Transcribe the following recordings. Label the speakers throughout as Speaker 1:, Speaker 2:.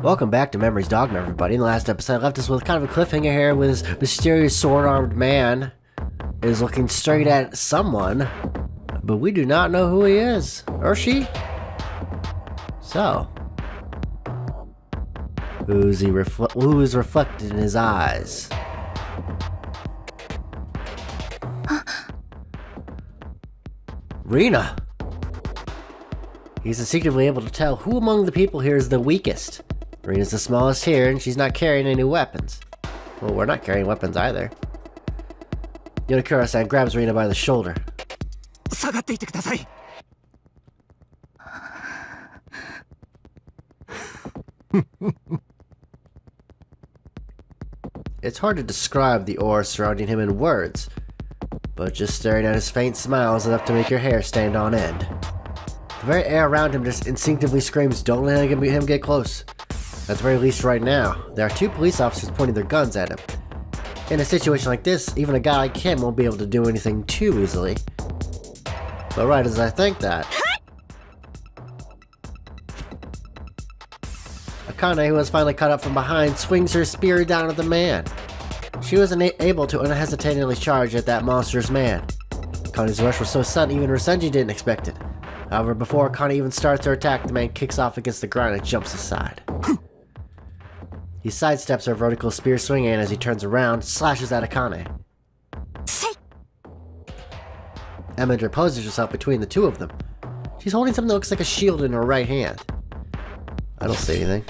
Speaker 1: Welcome back to Memories Dogma, everybody. In the last episode, I left us with kind of a cliffhanger here with this mysterious sword-armed man is looking straight at someone, but we do not know who he is, or she. So, who is reflected in his eyes? Reina! He's instinctively able to tell who among the people here is the weakest. Reina's the smallest here, and she's not carrying any weapons. Well, we're not carrying weapons either. Yonakura-san grabs Reina by the shoulder. It's hard to describe the aura surrounding him in words, but just staring at his faint smile is enough to make your hair stand on end. The very air around him just instinctively screams, "Don't let him get close." At the very least right now, there are two police officers pointing their guns at him. In a situation like this, even a guy like him won't be able to do anything too easily. But right as I think that, Akane, who has finally caught up from behind, swings her spear down at the man. She was able to unhesitatingly charge at that monstrous man. Akane's rush was so sudden even Resenji didn't expect it. However, before Akane even starts her attack, the man kicks off against the ground and jumps aside. He sidesteps her vertical spear swing and as he turns around, slashes at Akane. Emma interposes herself between the two of them. She's holding something that looks like a shield in her right hand. I don't see anything.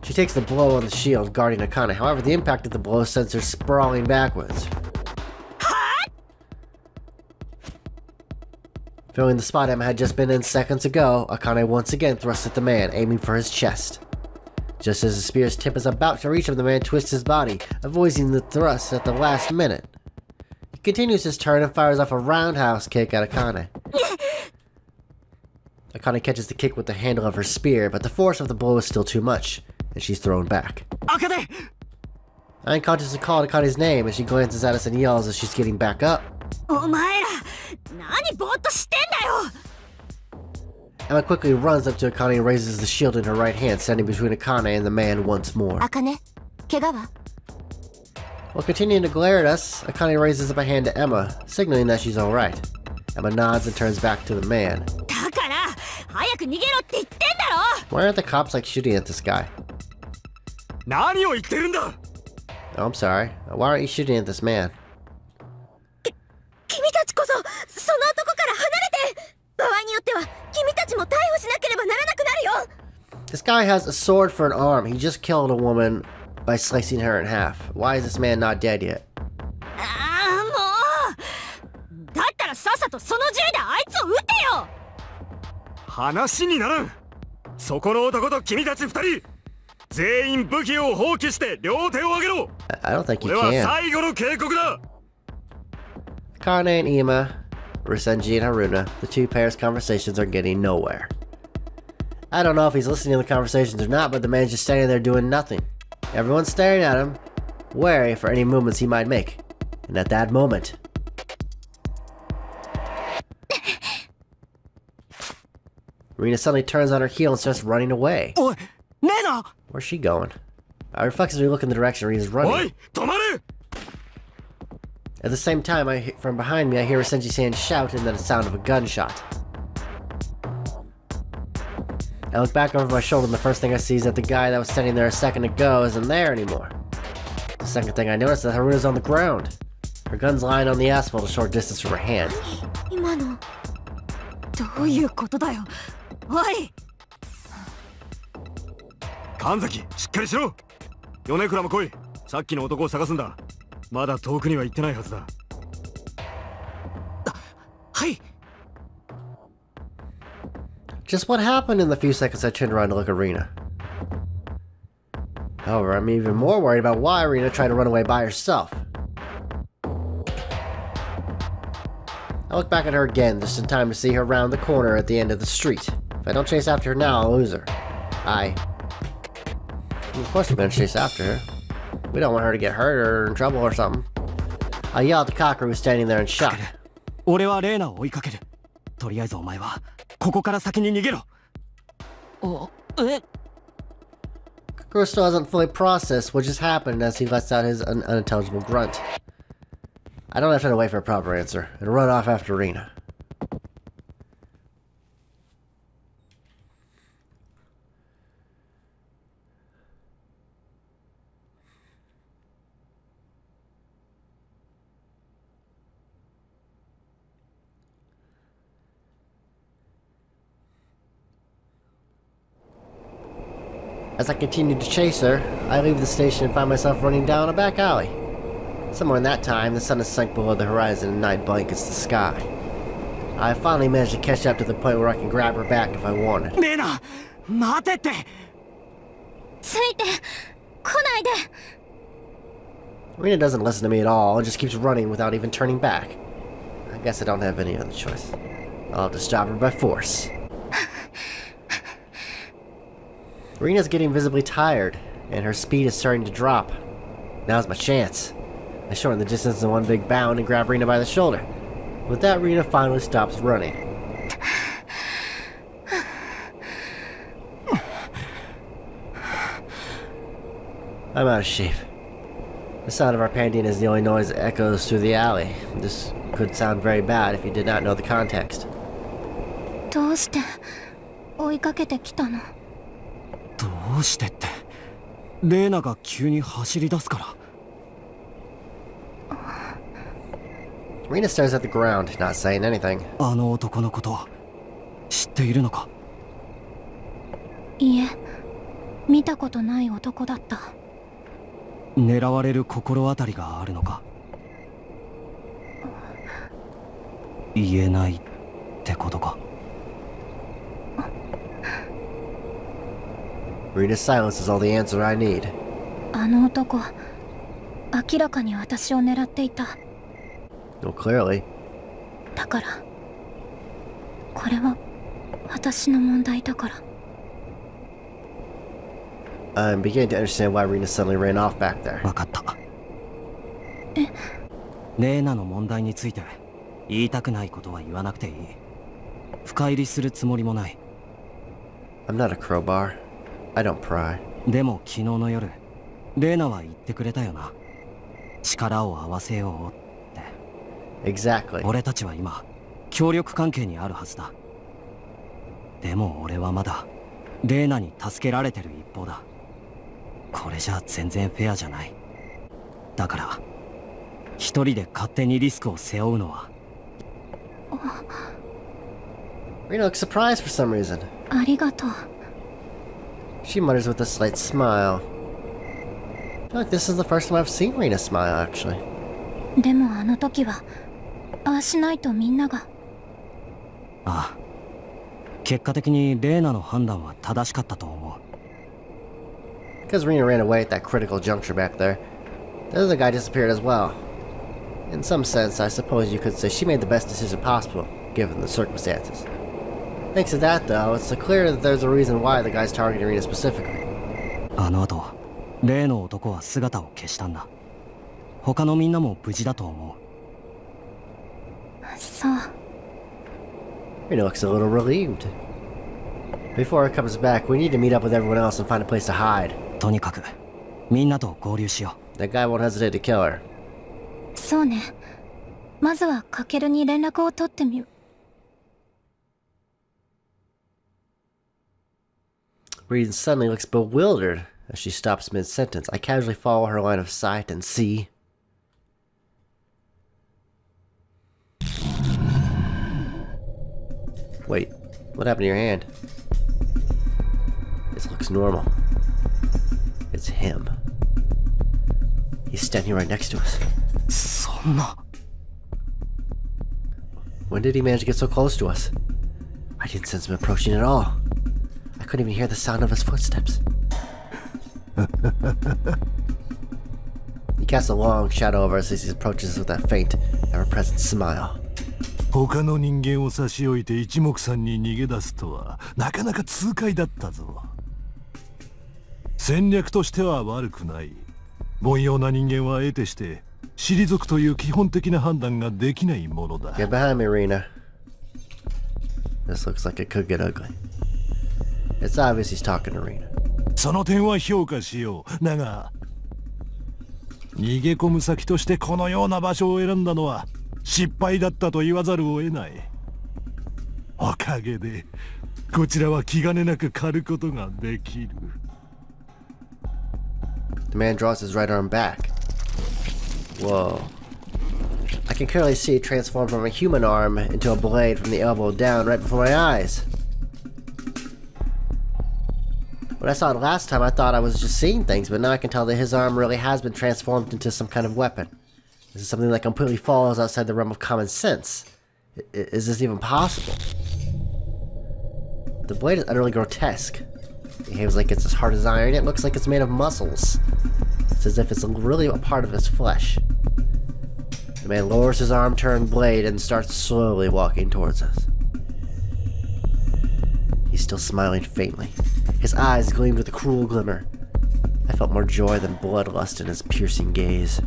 Speaker 1: She takes the blow on the shield, guarding Akane. However, the impact of the blow sends her sprawling backwards. Filling the spot Emma had just been in seconds ago, Akane once again thrusts at the man, aiming for his chest. Just as the spear's tip is about to reach him, the man twists his body, avoiding the thrust at the last minute. He continues his turn and fires off a roundhouse kick at Akane. Akane catches the kick with the handle of her spear, but the force of the blow is still too much, and she's thrown back. Akane! I unconsciously called Akane's name as she glances at us and yells as she's getting back up. Emma quickly runs up to Akane and raises the shield in her right hand, standing between Akane and the man once more. Akane, kegawa? While continuing to glare at us, Akane raises up a hand to Emma, signaling that she's alright. Emma nods and turns back to the man. Why aren't the cops like shooting at this guy? Oh, I'm sorry. Why aren't you shooting at this man? This guy has a sword for an arm. He just killed a woman by slicing her in half. Why is this man not dead yet? I don't think you can. Akane and Ima, Resenji and Haruna, the two pairs' conversations are getting nowhere. I don't know if he's listening to the conversations or not, but the man's just standing there doing nothing. Everyone's staring at him, wary for any movements he might make. And at that moment... Reina suddenly turns on her heel and starts running away. Where's she going? I reflexively look in the direction Reina's running. At the same time, from behind me, I hear Resenji-san shout and then the sound of a gunshot. I look back over my shoulder and the first thing I see is that the guy that was standing there a second ago isn't there anymore. The second thing I notice is that Haruna's on the ground. Her gun's lying on the asphalt a short distance from her hand.
Speaker 2: Kanzaki, しっかりしろ! 米倉も来い。さっきの男を探すんだ。まだ遠くには行ってないはずだ。はい。
Speaker 1: Just what happened in the few seconds I turned around to look at Reina? However, I'm even more worried about why Reina tried to run away by herself. I look back at her again, just in time to see her round the corner at the end of the street. If I don't chase after her now, I'll lose her. Of course we're gonna chase after her. We don't want her to get hurt or in trouble or something. I yell at the cocker who's standing there in shock.
Speaker 2: 俺はレーナを追いかける。とりあえずお前はここから先に逃げろ。え、
Speaker 1: Guru still hasn't fully processed what just happened as he lets out his unintelligible grunt. I don't have to wait for a proper answer, and run off after Reina. As I continue to chase her, I leave the station and find myself running down a back alley. Somewhere in that time, the sun has sunk below the horizon and night blankets the sky. I finally managed to catch up to the point where I can grab her back if I wanted.
Speaker 2: Reina! 待てって!
Speaker 3: ついて来ないで
Speaker 1: Reina doesn't listen to me at all and just keeps running without even turning back. I guess I don't have any other choice. I'll have to stop her by force. Reina's getting visibly tired, and her speed is starting to drop. Now's my chance. I shorten the distance in one big bound and grab Reina by the shoulder. With that, Reina finally stops running. I'm out of shape. The sound of our panting is the only noise that echoes through the alley. This could sound very bad if you did not know the context.
Speaker 3: どうして追いかけてきたの
Speaker 2: どうしてって、レイナが急に走り出すから。
Speaker 1: Reina stares at the ground, not saying anything.
Speaker 2: あの男のこと知っているのか？
Speaker 3: いえ、見たことない男だった。
Speaker 2: 狙われる心当たりがあるのか？言えないってことか。
Speaker 1: Reina's silence is all the answer I need.
Speaker 3: あの男、明らかに私を狙っていた。
Speaker 1: Well, clearly.
Speaker 3: だから、これは私の問題だから。
Speaker 1: I'm beginning to understand why Reina suddenly ran off back there.
Speaker 2: 分かった。
Speaker 3: え？
Speaker 2: レイナの問題について言いたくないことは言わなくていい。深入りするつもりもない。
Speaker 1: I'm not a crowbar. I don't pry.
Speaker 2: でも昨日の夜、レイナは言ってくれたよな。力を合わせようって。
Speaker 1: Exactly.
Speaker 2: 俺たちは今、協力関係にあるはずだ。でも俺はまだ、レイナに助けられてる一方だ。これじゃ全然フェアじゃない。だから、一人で勝手にリスクを背負うのは。
Speaker 1: Reina looks surprised for some reason.
Speaker 3: ありがとう。
Speaker 1: She mutters with a slight smile. I feel like this is the first time I've seen Reina smile, actually.
Speaker 3: でもあの時は、ああしないとみんなが。
Speaker 2: ああ。結果的にレイナの判断は正しかったと思う。
Speaker 1: Because Reina ran away at that critical juncture back there, the other guy disappeared as well. In some sense, I suppose you could say she made the best decision possible, given the circumstances. Thanks to that, though, it's clear that there's a reason why the guy's targeting Reina specifically.
Speaker 2: あの後、例の男は姿を消したんだ。他のみんなも無事だと思う。
Speaker 3: そう。
Speaker 1: Reina looks a little relieved. Before it comes back, we need to meet up with everyone else and find a place to hide.
Speaker 2: とにかく、みんなと合流しよ
Speaker 1: う。That guy won't hesitate to kill her.
Speaker 3: そうね。まずはカケルに連絡を取ってみる。
Speaker 1: Reina suddenly looks bewildered as she stops mid-sentence. I casually follow her line of sight and see... Wait, what happened to your hand? This looks normal. It's him. He's standing right next to us.
Speaker 2: そんな。
Speaker 1: When did he manage to get so close to us? I didn't sense him approaching at all. I couldn't even hear the sound of his footsteps. He casts a long shadow over us as he approaches us with that faint, ever-present smile.
Speaker 4: 他の人間を差し置いて一目散に逃げ出すとはなかなか痛快だったぞ。戦略としては悪くない。凡庸な人間は得てして退くという基本的な判断ができないものだ。
Speaker 1: Get behind me, Reina. This looks like it could get ugly. It's obvious he's talking to Reina.
Speaker 4: その点は評価しよう。だが逃げ込む先としてこのような場所を選んだのは失敗だったと言わざるを得ない。おかげでこちらは気兼ねなく狩ることができる。
Speaker 1: The man draws his right arm back. Whoa. I can clearly see it transform from a human arm into a blade from the elbow down right before my eyes. When I saw it last time, I thought I was just seeing things, but now I can tell that his arm really has been transformed into some kind of weapon. This is something that completely falls outside the realm of common sense. Is this even possible? The blade is utterly grotesque. It behaves like it's as hard as iron, it looks like it's made of muscles. It's as if it's really a part of his flesh. The man lowers his arm-turned blade and starts slowly walking towards us. He's still smiling faintly. His eyes gleamed with a cruel glimmer. I felt more joy than bloodlust in his piercing gaze.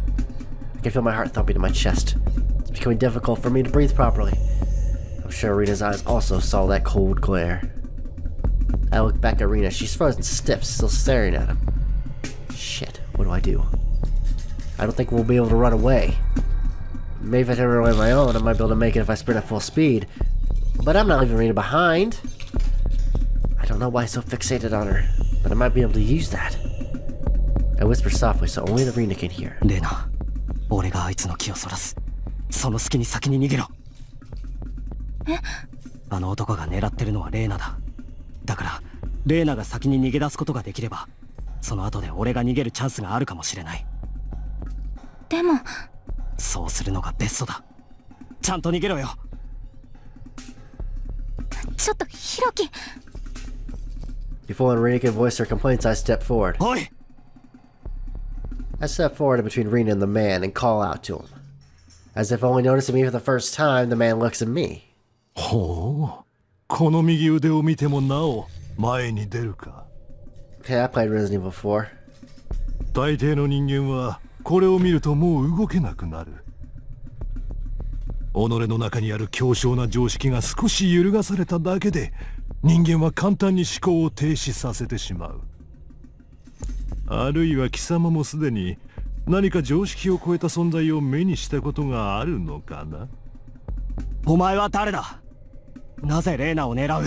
Speaker 1: I can feel my heart thumping in my chest. It's becoming difficult for me to breathe properly. I'm sure Reina's eyes also saw that cold glare. I look back at Reina. She's frozen stiff, still staring at him. Shit, what do? I don't think we'll be able to run away. Maybe if I turn away on my own, I might be able to make it if I sprint at full speed. But I'm not leaving Reina behind. I don't know why he's so fixated on her, but I might be able to use that. I whisper softly so only the Reina can hear.
Speaker 2: レナ、俺があいつの気をそらす。その隙に先に逃げろ。あの男が狙ってるのはレーナだ。だからレーナが先に逃げ出すことができれば、その後で俺が逃げるチャンスがあるかもしれない。
Speaker 3: でも
Speaker 2: そうするのがベストだ。ちゃんと逃げろよ。
Speaker 3: ちょっとヒロキ。
Speaker 1: Before Reina can voice her complaints, I step forward.
Speaker 2: おい。
Speaker 1: I step forward in between Reina and the man and call out to him. As if only noticing me for the first time, the man looks at me.
Speaker 4: ほう、この右腕を見てもなお前に出るか。
Speaker 1: Okay, I played Resident Evil 4.
Speaker 4: 大抵の人間はこれを見るともう動けなくなる。己の中にある強小な常識が少し揺るがされただけで人間は簡単に思考を停止させてしまう。あるいは貴様もすでに何か常識を超えた存在を目にしたことがあるのかな。
Speaker 2: お前は誰だ。なぜレーナを狙う。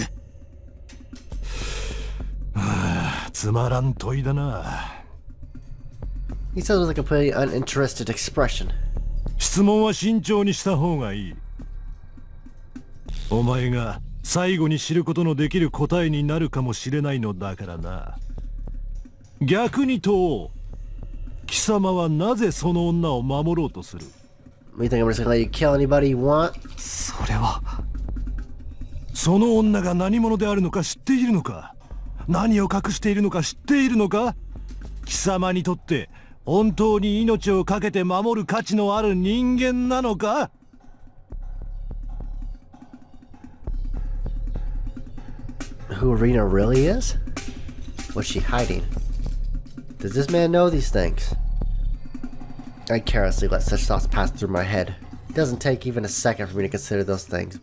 Speaker 4: つまらん問いだな。
Speaker 1: He says with a completely uninterested expression.
Speaker 4: 質問は慎重にした方がいい。お前が最後に知ることのできる答えになるかもしれないのだからな。逆に問おう。貴様はなぜその女を守ろうとする。
Speaker 1: You think I'm just gonna let you kill anybody you want?
Speaker 2: それは。
Speaker 4: その女が何者であるのか知っているのか。何を隠しているのか知っているのか。貴様にとって本当に命を懸けて守る価値のある人間なのか。
Speaker 1: Who Reina really is? What's she hiding? Does this man know these things? I carelessly let such thoughts pass through my head. It doesn't take even a second for me to consider those things.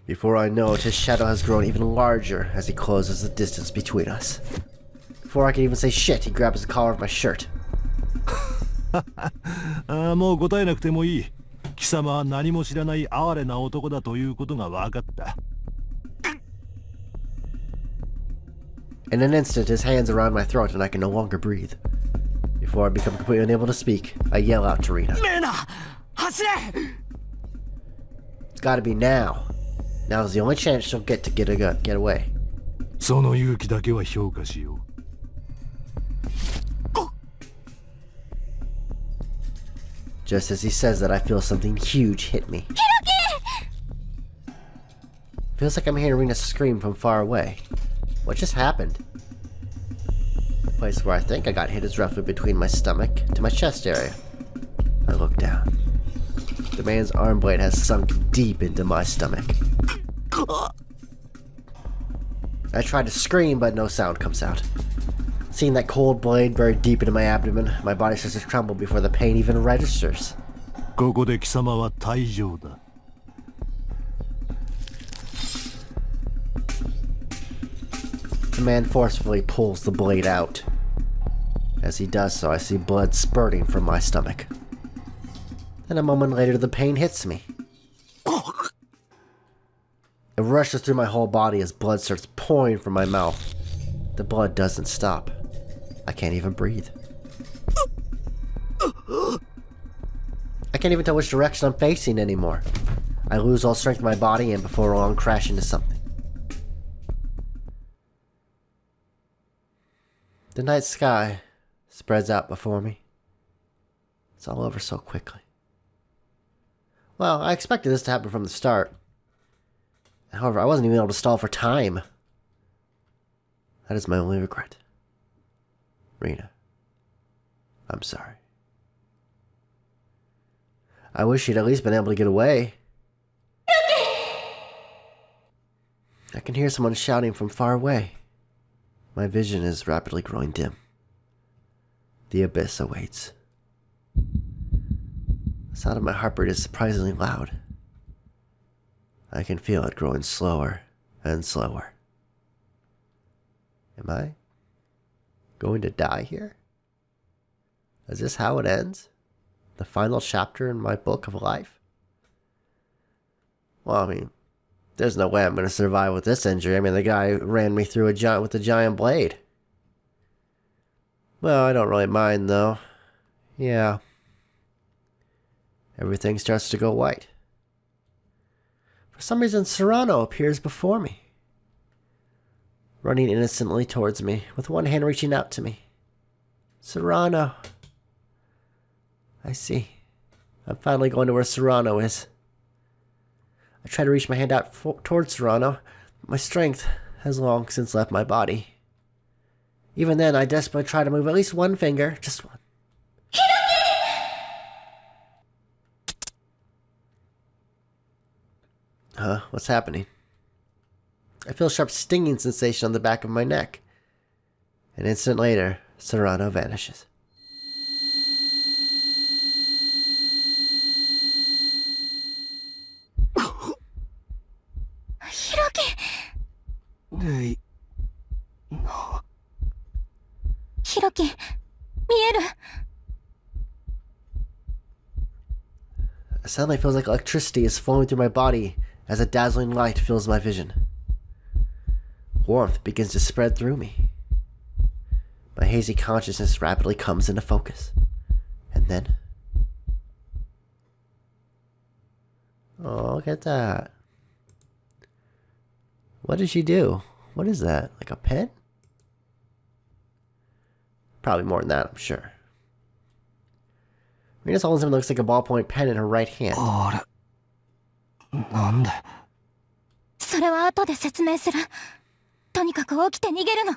Speaker 1: Before I know it, his shadow has grown even larger as he closes the distance between us. Before I can even say shit, he grabs the collar of my shirt.
Speaker 4: もう答えなくてもいい。貴様は何も知らない哀れな男だということが分かった。
Speaker 1: In an instant, his hands around my throat and I can no longer breathe. Before I become completely unable to speak, I yell out to Reina.
Speaker 2: レーナ、走れ。
Speaker 1: It's gotta be now. Now's the only chance she'll get to get away.
Speaker 4: その勇気だけは評価しよう。
Speaker 1: Just as he says that, I feel something huge hit me. Feels like I'm hearing Reina scream from far away. What just happened? The place where I think I got hit is roughly between my stomach to my chest area. I look down. The man's arm blade has sunk deep into my stomach. I try to scream, but no sound comes out. Seeing that cold blade buried deep into my abdomen, my body starts to tremble before the pain even registers.
Speaker 4: ここで貴様は退場だ。
Speaker 1: The man forcefully pulls the blade out. As he does so, I see blood spurting from my stomach. Then a moment later, the pain hits me. It rushes through my whole body as blood starts pouring from my mouth. The blood doesn't stop. I can't even breathe. I can't even tell which direction I'm facing anymore. I lose all strength in my body and before long crash into something. The night sky spreads out before me. It's all over so quickly. Well, I expected this to happen from the start. However, I wasn't even able to stall for time. That is my only regret. Reina, I'm sorry. I wish you'd at least been able to get away. I can hear someone shouting from far away. My vision is rapidly growing dim. The abyss awaits. The sound of my heartbeat is surprisingly loud. I can feel it growing slower and slower. Am I going to die here? Is this how it ends? The final chapter in my book of life? Well, I mean, there's no way I'm going to survive with this injury. I mean, the guy ran me through with a giant blade. Well, I don't really mind, though. Yeah. Everything starts to go white. For some reason, Serrano appears before me, running innocently towards me, with one hand reaching out to me. Serrano. I see. I'm finally going to where Serrano is. I try to reach my hand out towards Serrano, but my strength has long since left my body. Even then, I desperately try to move at least one finger, just one. Huh? What's happening? I feel a sharp stinging sensation on the back of my neck. An instant later, Serrano vanishes.
Speaker 2: Hey. No.
Speaker 3: ヒロキ、見える。
Speaker 1: It suddenly feels like electricity is flowing through my body as a dazzling light fills my vision. Warmth begins to spread through me. My hazy consciousness rapidly comes into focus. And then... oh, look at that. What did she do? What is that? Like a pen? Probably more than that, I'm sure. Reina's holding something that looks like a ballpoint pen in her right hand.
Speaker 2: あれなんで
Speaker 3: それは後で説明する。とにかく起きて逃げるの。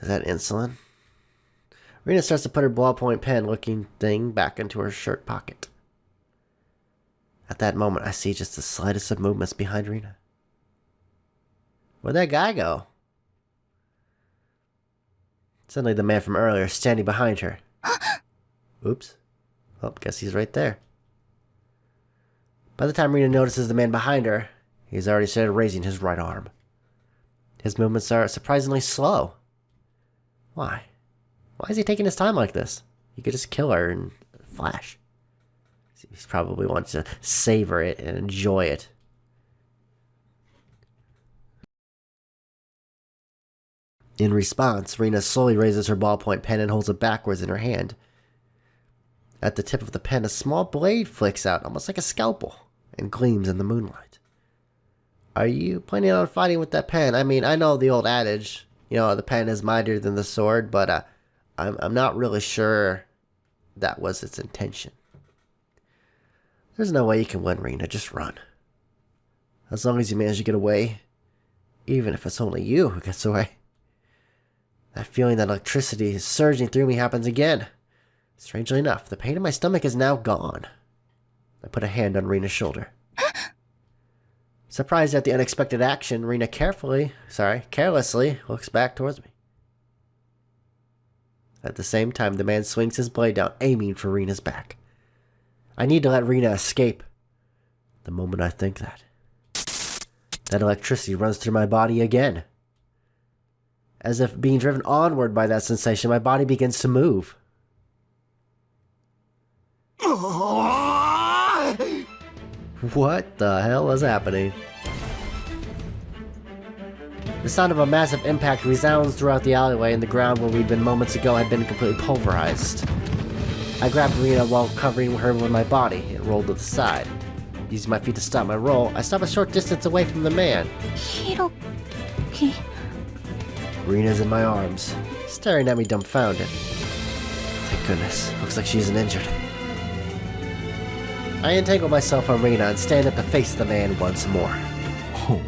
Speaker 1: Is that insulin? Reina starts to put her ballpoint pen looking thing back into her shirt pocket. At that moment, I see just the slightest of movements behind Reina. Where'd that guy go? Suddenly the man from earlier is standing behind her. Oops. Oh, guess he's right there. By the time Reina notices the man behind her, he's already started raising his right arm. His movements are surprisingly slow. Why? Why is he taking his time like this? He could just kill her in a flash. He probably wants to savor it and enjoy it. In response, Reina slowly raises her ballpoint pen and holds it backwards in her hand. At the tip of the pen, a small blade flicks out, almost like a scalpel, and gleams in the moonlight. Are you planning on fighting with that pen? I mean, I know the old adage, you know, the pen is mightier than the sword, but I'm not really sure that was its intention. There's no way you can win, Reina. Just run. As long as you manage to get away, even if it's only you who gets away. That feeling that electricity is surging through me happens again. Strangely enough, the pain in my stomach is now gone. I put a hand on Reina's shoulder. Surprised at the unexpected action, Reina carelessly looks back towards me. At the same time, the man swings his blade down, aiming for Reina's back. I need to let Reina escape. The moment I think that electricity runs through my body again. As if being driven onward by that sensation, my body begins to move. What the hell is happening? The sound of a massive impact resounds throughout the alleyway, and the ground where we'd been moments ago had been completely pulverized. I grabbed Reina while covering her with my body and rolled to the side. Using my feet to stop my roll, I stop a short distance away from the man.
Speaker 3: Hiroki.
Speaker 1: Reina's in my arms, staring at me dumbfounded. Thank goodness, looks like she isn't injured. I entangle myself from Reina and stand up to face the man once more.
Speaker 4: Oh.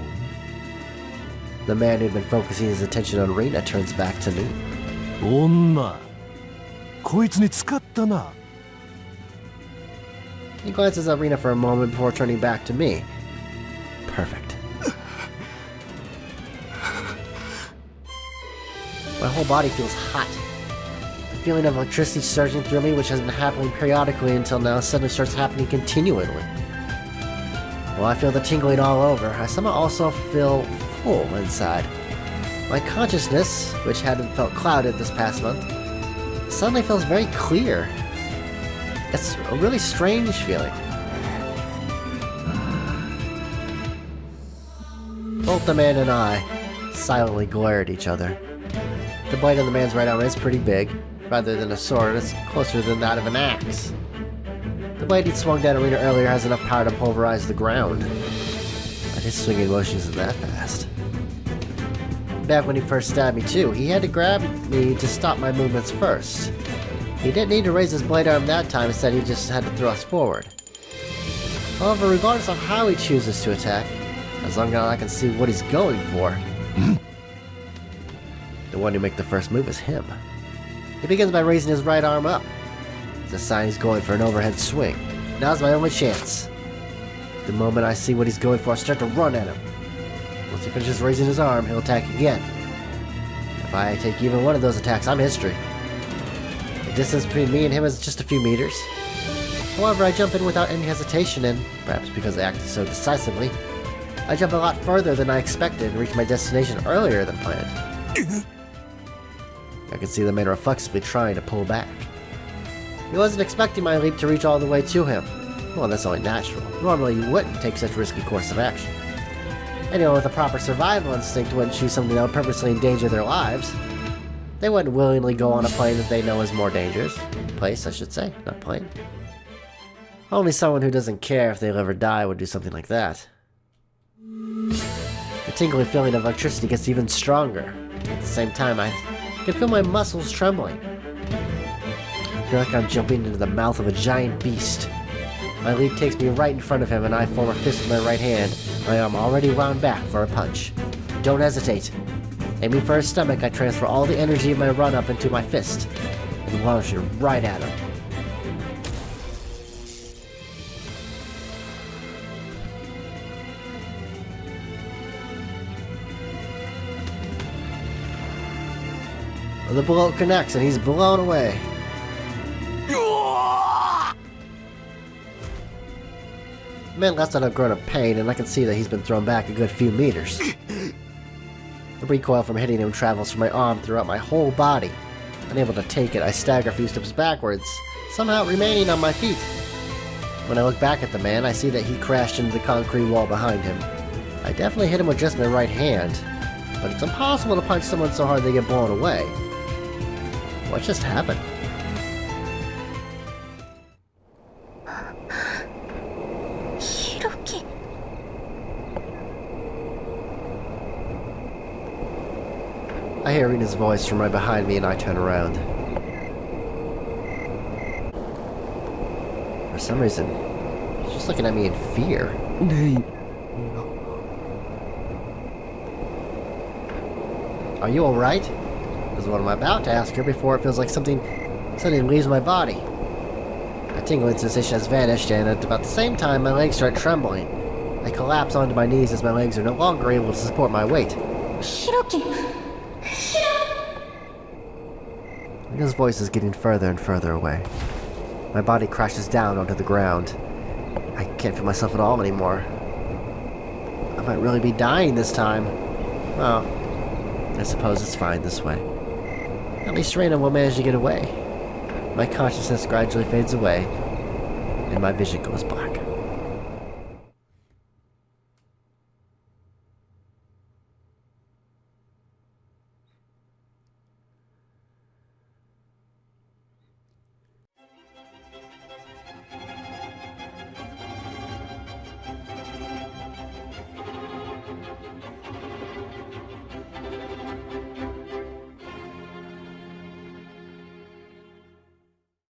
Speaker 1: The man who'd been focusing his attention on Reina turns back to me.
Speaker 4: 女こいつに使ったな
Speaker 1: He glances at Reina for a moment before turning back to me. Perfect. My whole body feels hot. The feeling of electricity surging through me, which has been happening periodically until now, suddenly starts happening continually. While I feel the tingling all over, I somehow also feel full inside. My consciousness, which hadn't felt clouded this past month, suddenly feels very clear. It's a really strange feeling. Both the man and I silently glare at each other. The blade on the man's right arm is pretty big. Rather than a sword, it's closer than that of an axe. The blade he'd swung down at Reina earlier has enough power to pulverize the ground. But his swinging motion isn't that fast. Back when he first stabbed me too, he had to grab me to stop my movements first. He didn't need to raise his blade arm that time, instead he just had to thrust forward. However, regardless of how he chooses to attack, as long as I can see what he's going for, the one who makes the first move is him. He begins by raising his right arm up. It's a sign he's going for an overhead swing. Now's my only chance. The moment I see what he's going for, I start to run at him. Once he finishes raising his arm, he'll attack again. If I take even one of those attacks, I'm history. The distance between me and him is just a few meters. However, I jump in without any hesitation, and perhaps because I acted so decisively, I jump a lot further than I expected and reach my destination earlier than planned. I can see the man reflexively trying to pull back. He wasn't expecting my leap to reach all the way to him. Well, that's only natural. Normally you wouldn't take such a risky course of action. Anyone with a proper survival instinct wouldn't choose something that would purposely endanger their lives. They wouldn't willingly go on a plane that they know is more dangerous. Place, I should say, not plane. Only someone who doesn't care if they live or die would do something like that. The tingling feeling of electricity gets even stronger. At the same time, I can feel my muscles trembling. I feel like I'm jumping into the mouth of a giant beast. My leap takes me right in front of him, and I form a fist with my right hand. My arm already wound back for a punch. Don't hesitate. Aiming for his stomach, I transfer all the energy of my run-up into my fist, and launch it right at him. The bullet connects, and he's blown away. The man lets out a grunt of pain, and I can see that he's been thrown back a good few meters. The recoil from hitting him travels from my arm throughout my whole body. Unable to take it, I stagger a few steps backwards, somehow remaining on my feet. When I look back at the man, I see that he crashed into the concrete wall behind him. I definitely hit him with just my right hand, but it's impossible to punch someone so hard they get blown away. What just happened?
Speaker 3: Hiroki.
Speaker 1: I hear Reina's voice from right behind me and I turn around. For some reason, she's just looking at me in fear. Are you alright? Is what I'm about to ask her before it feels like something leaves my body. A tingling sensation has vanished, and at about the same time, my legs start trembling. I collapse onto my knees as my legs are no longer able to support my weight.
Speaker 3: Hiroki.
Speaker 1: His voice is getting further and further away. My body crashes down onto the ground. I can't feel myself at all anymore. I might really be dying this time. Well, I suppose it's fine this way. At least Reina will manage to get away. My consciousness gradually fades away, and my vision goes black.